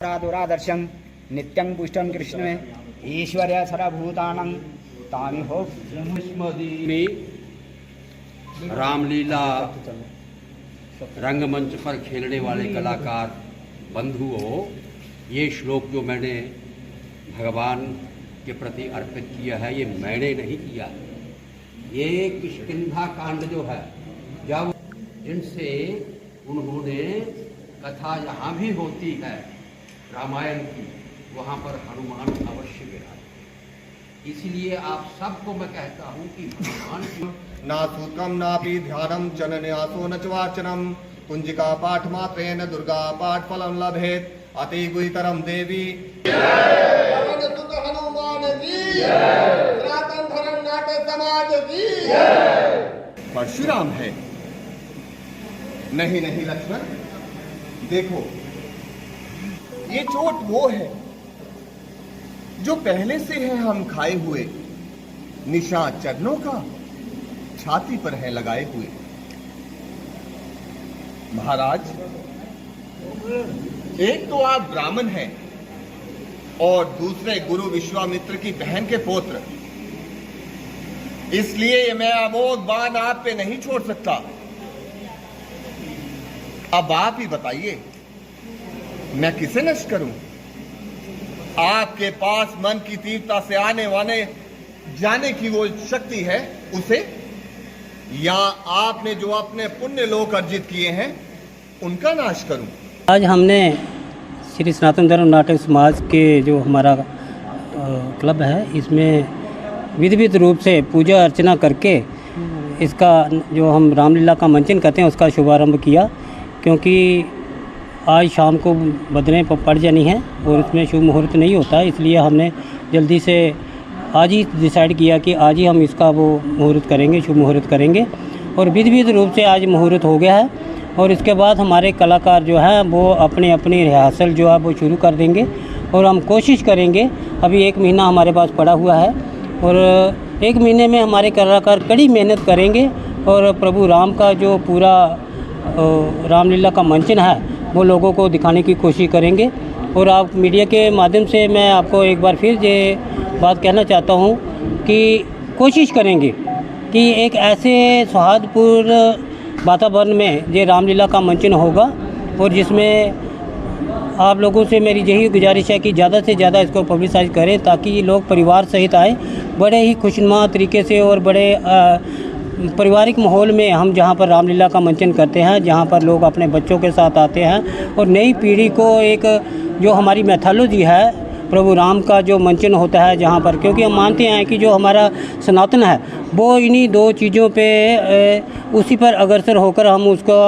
दुरादर्शं नित्यं पुष्टं कृष्ण ईश्वर्य सर्वभूतानां तामिहो में रामलीला रंगमंच पर खेलने वाले कलाकार बंधुओं, ये श्लोक जो मैंने भगवान के प्रति अर्पित किया है, ये मैंने नहीं किया। ये किष्किंधा कांड जो है, जब जिनसे उन्होंने कथा यहाँ भी होती है रामायण की, वहाँ पर हनुमान अवश्य विराजे। इसलिए आप सबको मैं कहता हूँ कि भगवान ना सूत्रम नापि ध्यानम जनन्यासो न च वाचनम कुंजिका पाठ मात्रेण दुर्गा पाठ फलम लभेत अति गुहितरम देवी हनुमान की सनातन धर्म नाट्य समाज की परशुराम है। नहीं नहीं लक्ष्मण, देखो ये चोट वो है जो पहले से है हम खाए हुए, निशान चरणों का छाती पर है लगाए हुए। महाराज, एक तो आप ब्राह्मण हैं और दूसरे गुरु विश्वामित्र की बहन के पुत्र, इसलिए मैं अमोघ बाण आप पे नहीं छोड़ सकता। अब आप ही बताइए, मैं किसे नष्ट करूं? आपके पास मन की तीव्रता से आने वाले जाने की वो शक्ति है उसे, या आपने जो अपने पुण्य लोक अर्जित किए हैं उनका नाश करूं? आज हमने श्री सनातन धर्म नाटक समाज के जो हमारा क्लब है, इसमें विधिवत रूप से पूजा अर्चना करके इसका जो हम रामलीला का मंचन करते हैं उसका शुभारंभ किया। क्योंकि आज शाम को बदलें पड़ जानी है और उसमें शुभ मुहूर्त नहीं होता, इसलिए हमने जल्दी से आज ही डिसाइड किया कि आज ही हम इसका वो मुहूर्त करेंगे, शुभ मुहूर्त करेंगे। और विधिवत रूप से आज मुहूर्त हो गया है और इसके बाद हमारे कलाकार जो हैं वो अपनी अपनी रिहर्सल जो है वो शुरू कर देंगे और हम कोशिश करेंगे। अभी 1 महीना हमारे पास पड़ा हुआ है और 1 महीने में हमारे कलाकार कड़ी मेहनत करेंगे और प्रभु राम का जो पूरा रामलीला का मंचन है वो लोगों को दिखाने की कोशिश करेंगे। और आप मीडिया के माध्यम से मैं आपको एक बार फिर ये बात कहना चाहता हूँ कि कोशिश करेंगे कि एक ऐसे सौहार्दपूर्ण वातावरण में ये रामलीला का मंचन होगा और जिसमें आप लोगों से मेरी यही गुजारिश है कि ज़्यादा से ज़्यादा इसको पब्लिसाइज करें ताकि लोग परिवार सहित आए, बड़े ही खुशनुमा तरीके से और बड़े पारिवारिक माहौल में हम जहाँ पर रामलीला का मंचन करते हैं, जहाँ पर लोग अपने बच्चों के साथ आते हैं और नई पीढ़ी को एक जो हमारी मैथोलॉजी है प्रभु राम का जो मंचन होता है जहाँ पर, क्योंकि हम मानते हैं कि जो हमारा सनातन है वो इन्हीं 2 चीज़ों पे उसी पर अग्रसर होकर हम उसका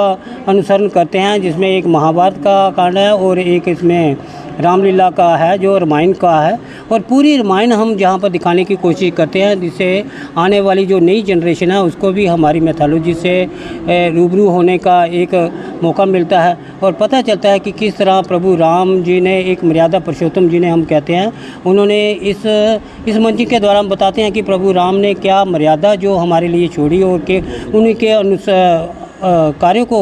अनुसरण करते हैं, जिसमें एक महाभारत का कांड है और एक इसमें रामलीला का है जो रामायण का है। और पूरी रामायण हम जहाँ पर दिखाने की कोशिश करते हैं जिससे आने वाली जो नई जनरेशन है उसको भी हमारी मैथोलॉजी से रूबरू होने का एक मौका मिलता है और पता चलता है कि किस तरह प्रभु राम जी ने, एक मर्यादा पुरुषोत्तम जी ने हम कहते हैं, उन्होंने इस मंचन के द्वारा हम बताते हैं कि प्रभु राम ने क्या मर्यादा जो हमारे लिए छोड़ी और के उन्हीं के कार्यों को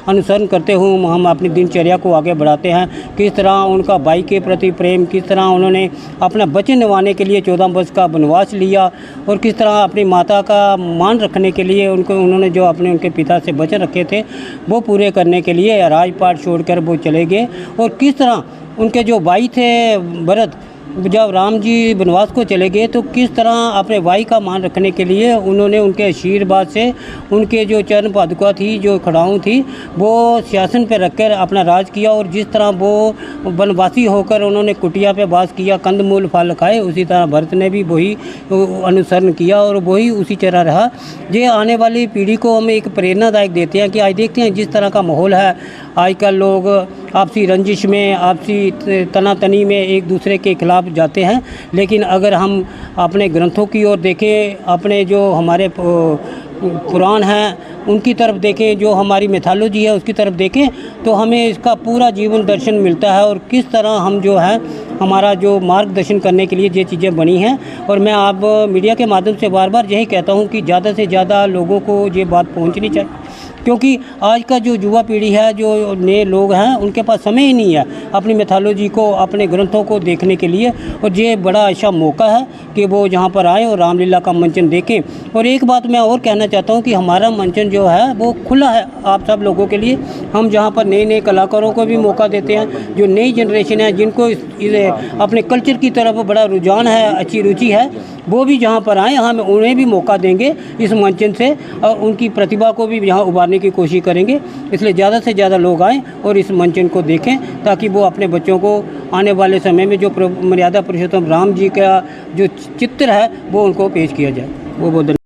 अनुसरण करते हुए हम अपनी दिनचर्या को आगे बढ़ाते हैं। किस तरह उनका भाई के प्रति प्रेम, किस तरह उन्होंने अपना वचन निभाने के लिए 14 वर्ष का वनवास लिया और किस तरह अपनी माता का मान रखने के लिए उन्होंने जो अपने उनके पिता से वचन रखे थे वो पूरे करने के लिए राजपाट छोड़कर वो चले गए। और किस तरह उनके जो भाई थे भरत, जब राम जी वनवास को चले गए तो किस तरह अपने भाई का मान रखने के लिए उन्होंने उनके आशीर्वाद से उनके जो चरण पादुका थी, जो खड़ाऊँ थी, वो सिंहासन पर रखकर अपना राज किया। और जिस तरह वो वनवासी होकर उन्होंने कुटिया पे वास किया, कंदमूल फल खाए, उसी तरह भरत ने भी वही अनुसरण किया और वही उसी तरह रहा। ये आने वाली पीढ़ी को हम एक प्रेरणादायक देते हैं कि आज देखते हैं जिस तरह का माहौल है, आजकल लोग आपसी रंजिश में, आपसी तनातनी में एक दूसरे के खिलाफ जाते हैं। लेकिन अगर हम अपने ग्रंथों की ओर देखें, अपने जो हमारे पुराण हैं उनकी तरफ देखें, जो हमारी मैथोलॉजी है उसकी तरफ देखें, तो हमें इसका पूरा जीवन दर्शन मिलता है और किस तरह हम जो है हमारा जो मार्गदर्शन करने के लिए ये चीज़ें बनी हैं। और मैं आप मीडिया के माध्यम से बार बार यही कहता हूँ कि ज़्यादा से ज़्यादा लोगों को ये बात पहुँचनी चाहिए क्योंकि आज का जो युवा पीढ़ी है, जो नए लोग हैं, उनके पास समय ही नहीं है अपनी मैथोलॉजी को, अपने ग्रंथों को देखने के लिए। और ये बड़ा अच्छा मौका है कि वो यहाँ पर आएँ और रामलीला का मंचन देखें। और एक बात मैं और कहना चाहता हूँ कि हमारा मंचन जो है वो खुला है आप सब लोगों के लिए। हम जहाँ पर नए नए कलाकारों को भी मौका देते हैं, जो नई जनरेशन है, जिनको अपने कल्चर की तरफ बड़ा रुझान है, अच्छी रुचि है, वो भी जहाँ पर आएँ, हम उन्हें भी मौका देंगे इस मंचन से और उनकी प्रतिभा को भी यहाँ उभारने की कोशिश करेंगे। इसलिए ज़्यादा से ज़्यादा लोग आएँ और इस मंचन को देखें, ताकि वो अपने बच्चों को आने वाले समय में जो मर्यादा पुरुषोत्तम राम जी का जो चित्र है वो उनको पेश किया जाए। वो बहुत